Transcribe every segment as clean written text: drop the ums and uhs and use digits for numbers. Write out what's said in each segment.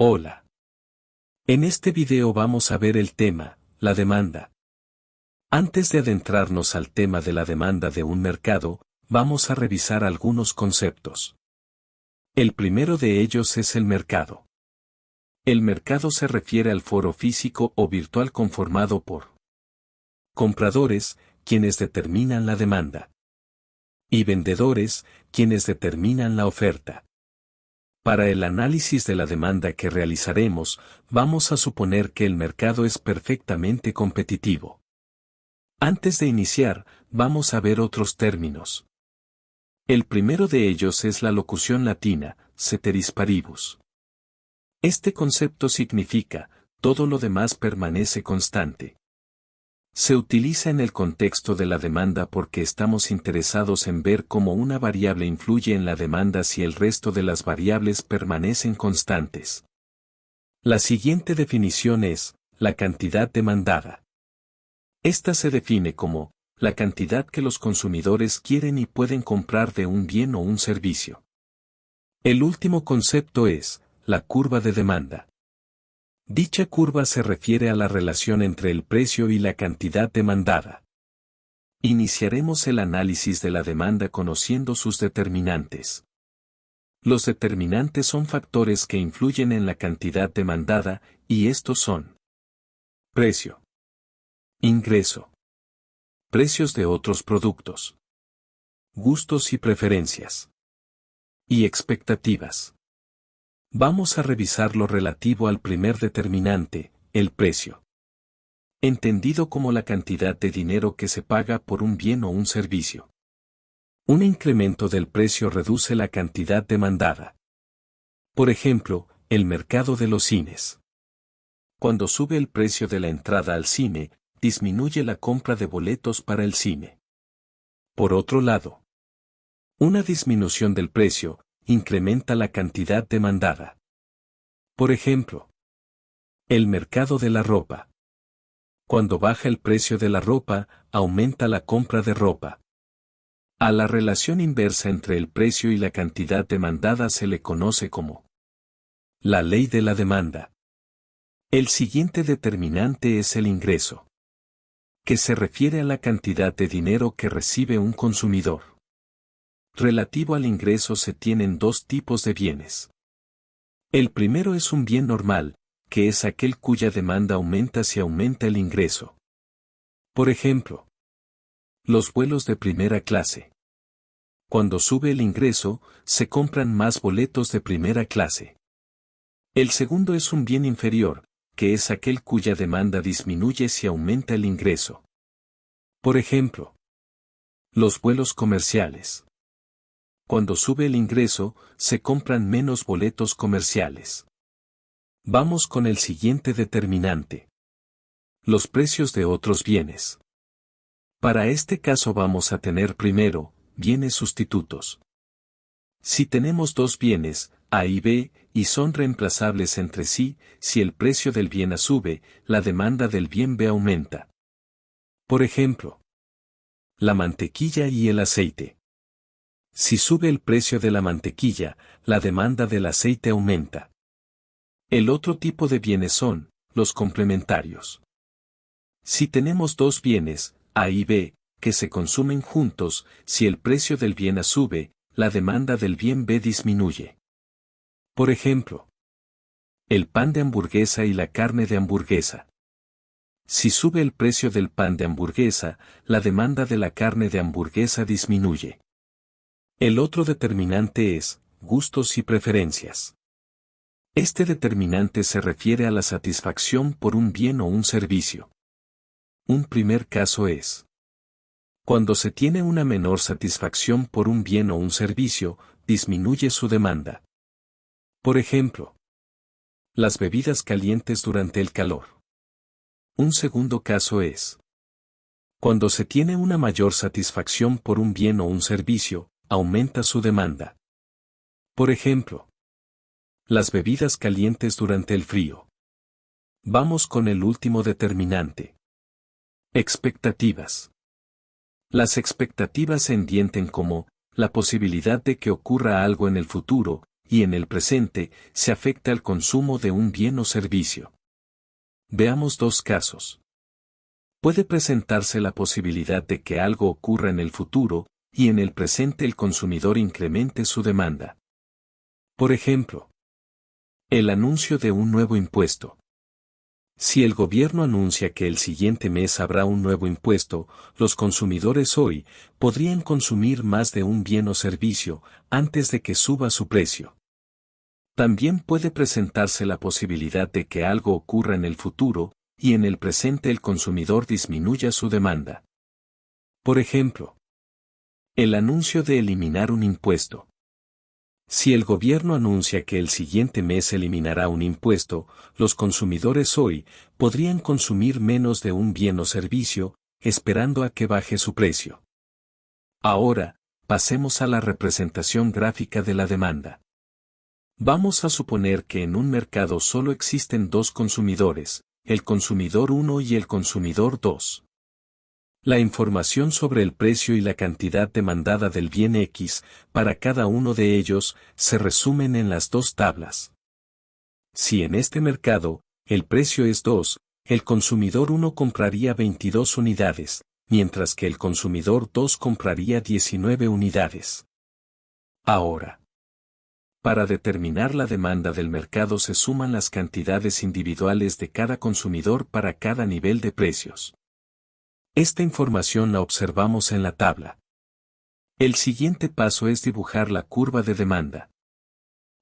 Hola. En este video vamos a ver el tema, la demanda. Antes de adentrarnos al tema de la demanda de un mercado, vamos a revisar algunos conceptos. El primero de ellos es el mercado. El mercado se refiere al foro físico o virtual conformado por compradores, quienes determinan la demanda, y vendedores, quienes determinan la oferta. Para el análisis de la demanda que realizaremos, vamos a suponer que el mercado es perfectamente competitivo. Antes de iniciar, vamos a ver otros términos. El primero de ellos es la locución latina, ceteris paribus. Este concepto significa, todo lo demás permanece constante. Se utiliza en el contexto de la demanda porque estamos interesados en ver cómo una variable influye en la demanda si el resto de las variables permanecen constantes. La siguiente definición es, la cantidad demandada. Esta se define como, la cantidad que los consumidores quieren y pueden comprar de un bien o un servicio. El último concepto es, la curva de demanda. Dicha curva se refiere a la relación entre el precio y la cantidad demandada. Iniciaremos el análisis de la demanda conociendo sus determinantes. Los determinantes son factores que influyen en la cantidad demandada, y estos son: precio, ingreso, precios de otros productos, gustos y preferencias, y expectativas. Vamos a revisar lo relativo al primer determinante, el precio. Entendido como la cantidad de dinero que se paga por un bien o un servicio. Un incremento del precio reduce la cantidad demandada. Por ejemplo, el mercado de los cines. Cuando sube el precio de la entrada al cine, disminuye la compra de boletos para el cine. Por otro lado, una disminución del precio incrementa la cantidad demandada. Por ejemplo, el mercado de la ropa. Cuando baja el precio de la ropa, aumenta la compra de ropa. A la relación inversa entre el precio y la cantidad demandada se le conoce como la ley de la demanda. El siguiente determinante es el ingreso, que se refiere a la cantidad de dinero que recibe un consumidor. Relativo al ingreso se tienen dos tipos de bienes. El primero es un bien normal, que es aquel cuya demanda aumenta si aumenta el ingreso. Por ejemplo, los vuelos de primera clase. Cuando sube el ingreso, se compran más boletos de primera clase. El segundo es un bien inferior, que es aquel cuya demanda disminuye si aumenta el ingreso. Por ejemplo, los vuelos comerciales. Cuando sube el ingreso, se compran menos boletos comerciales. Vamos con el siguiente determinante. Los precios de otros bienes. Para este caso vamos a tener primero, bienes sustitutos. Si tenemos dos bienes, A y B, y son reemplazables entre sí, si el precio del bien A sube, la demanda del bien B aumenta. Por ejemplo, la mantequilla y el aceite. Si sube el precio de la mantequilla, la demanda del aceite aumenta. El otro tipo de bienes son los complementarios. Si tenemos dos bienes, A y B, que se consumen juntos, si el precio del bien A sube, la demanda del bien B disminuye. Por ejemplo, el pan de hamburguesa y la carne de hamburguesa. Si sube el precio del pan de hamburguesa, la demanda de la carne de hamburguesa disminuye. El otro determinante es gustos y preferencias. Este determinante se refiere a la satisfacción por un bien o un servicio. Un primer caso es cuando se tiene una menor satisfacción por un bien o un servicio, disminuye su demanda. Por ejemplo, las bebidas calientes durante el calor. Un segundo caso es cuando se tiene una mayor satisfacción por un bien o un servicio, aumenta su demanda. Por ejemplo, las bebidas calientes durante el frío. Vamos con el último determinante. Expectativas. Las expectativas se entienden como la posibilidad de que ocurra algo en el futuro, y en el presente, se afecta al consumo de un bien o servicio. Veamos dos casos. Puede presentarse la posibilidad de que algo ocurra en el futuro, y en el presente el consumidor incremente su demanda. Por ejemplo, el anuncio de un nuevo impuesto. Si el gobierno anuncia que el siguiente mes habrá un nuevo impuesto, los consumidores hoy podrían consumir más de un bien o servicio antes de que suba su precio. También puede presentarse la posibilidad de que algo ocurra en el futuro, y en el presente el consumidor disminuya su demanda. Por ejemplo, el anuncio de eliminar un impuesto. Si el gobierno anuncia que el siguiente mes eliminará un impuesto, los consumidores hoy podrían consumir menos de un bien o servicio, esperando a que baje su precio. Ahora, pasemos a la representación gráfica de la demanda. Vamos a suponer que en un mercado solo existen dos consumidores, el consumidor 1 y el consumidor 2. La información sobre el precio y la cantidad demandada del bien X para cada uno de ellos se resumen en las dos tablas. Si en este mercado el precio es 2, el consumidor 1 compraría 22 unidades, mientras que el consumidor 2 compraría 19 unidades. Ahora, para determinar la demanda del mercado se suman las cantidades individuales de cada consumidor para cada nivel de precios. Esta información la observamos en la tabla. El siguiente paso es dibujar la curva de demanda.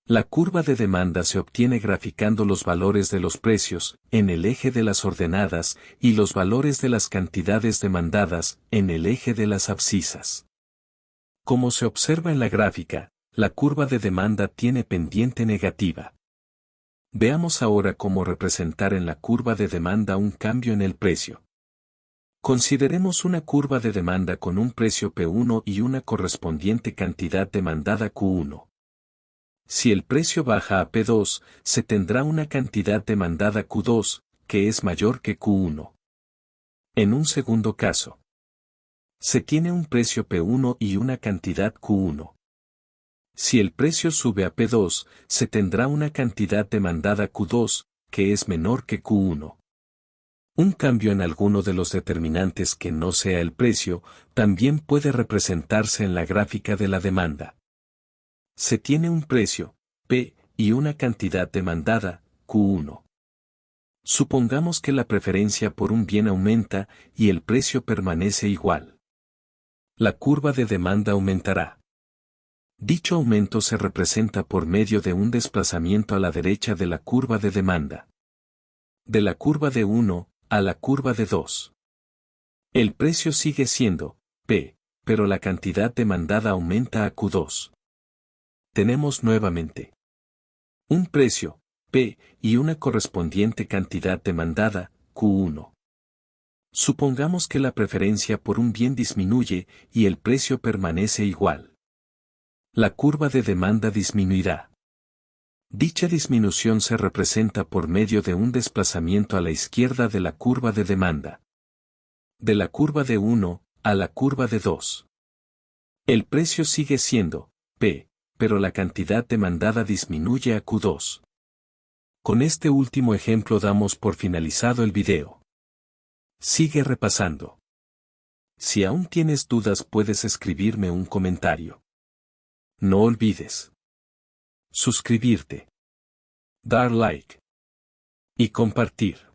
La curva de demanda se obtiene graficando los valores de los precios en el eje de las ordenadas y los valores de las cantidades demandadas en el eje de las abscisas. Como se observa en la gráfica, la curva de demanda tiene pendiente negativa. Veamos ahora cómo representar en la curva de demanda un cambio en el precio. Consideremos una curva de demanda con un precio P1 y una correspondiente cantidad demandada Q1. Si el precio baja a P2, se tendrá una cantidad demandada Q2, que es mayor que Q1. En un segundo caso, se tiene un precio P1 y una cantidad Q1. Si el precio sube a P2, se tendrá una cantidad demandada Q2, que es menor que Q1. Un cambio en alguno de los determinantes que no sea el precio, también puede representarse en la gráfica de la demanda. Se tiene un precio, P, y una cantidad demandada, Q1. Supongamos que la preferencia por un bien aumenta y el precio permanece igual. La curva de demanda aumentará. Dicho aumento se representa por medio de un desplazamiento a la derecha de la curva de demanda. De la curva de 1 a la curva de 2. El precio sigue siendo P, pero la cantidad demandada aumenta a Q2. Tenemos nuevamente un precio, P, y una correspondiente cantidad demandada, Q1. Supongamos que la preferencia por un bien disminuye y el precio permanece igual. La curva de demanda disminuirá. Dicha disminución se representa por medio de un desplazamiento a la izquierda de la curva de demanda. De la curva de 1 a la curva de 2. El precio sigue siendo P, pero la cantidad demandada disminuye a Q2. Con este último ejemplo damos por finalizado el video. Sigue repasando. Si aún tienes dudas puedes escribirme un comentario. No olvides suscribirte, dar like y compartir.